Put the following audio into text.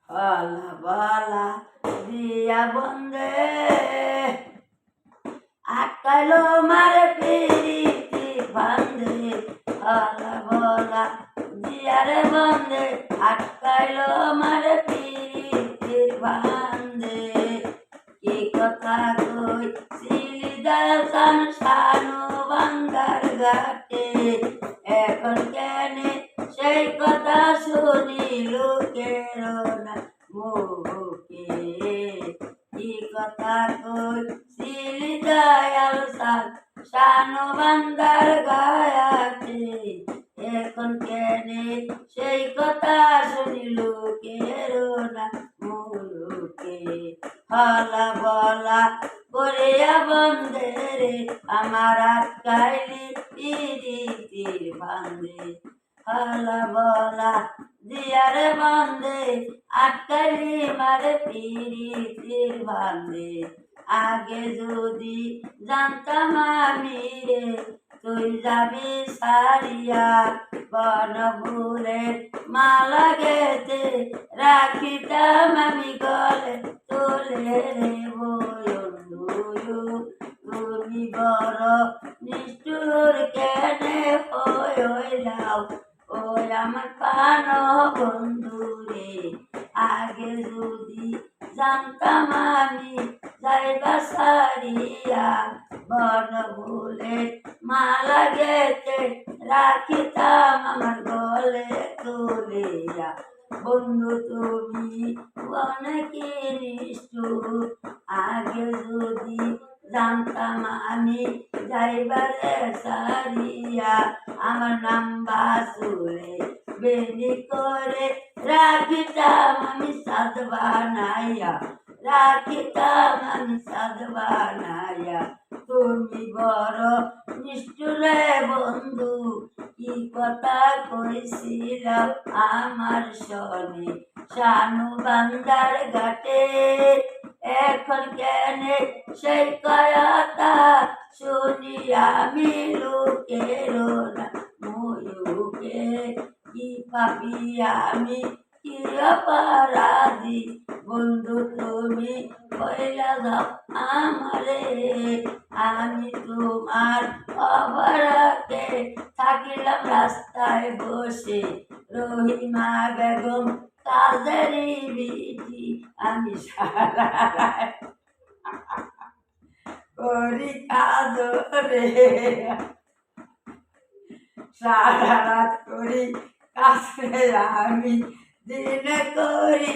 হলা বলা দিয়া বন্দে আটকাইলো মারে পিরিতি বান্ধে হলা বলা দিয়ারে বন্দে আটকাইলো মারে পিরিতি বান্ধে কি কথা কই সিলিদাসান শানু বাঙ্গার ঘাটে এখন কেনে সেই কথা শুনি লোকের না মুখে কি কথা কই সিলিদায়াল শানু বাঙ্গার ঘাটে এখন কেনে সেই কথা শুনি লোকের না মুখে হলা বলা করিয়া বন্দে রে আমার আটকাইলি পিরিতির বান্ধে হলা বলা দিয়ারে বন্দে আটকাইলি মারে পিরিতির বান্ধে আগে যদি জানতাম আমি রে তুই যাবি সারিয়া বনভুলে মালা গেতে রাখিতাম আমি গলে তোলে রে বন্ধু তুমি বড় নিষ্ঠুর কেনে হইলাও ওই আমার প্রাণ বন্ধু রে আগে যদি জানতাম আমি যাইবা সারিয়া বনভুলে মালা গেতে রাখিতাম আমার গলে তুলিয়া বন্ধু তুমি অনেকে নিষ্ঠুর আগে যদি জানতাম আমি যাইবারে সারিয়া আমার নাম বাসুরে বেনি করে রাখিতাম আমি সাধ বানাইয়া রাখিতাম আমি সাধ বানাইয়া তুমি বড় নিষ্ঠুরে বন্ধু কি কথা কইছিলাম আমার সনে শানু বান্দার ঘাটে এখন কেনে সেই কথা শুনি আমি লোকের না মুখে কি পাপি আমি কি অপরাধী বন্ধু তুমি কইলা যাও আমারে আমি তোমার অপরাধে থাকিলাম রাস্তায় বসে রহিমা বেগম কাজেরি বিটি আমি সারা করি কাজ রে সারা রাত করি কাছে আমি দিনে করি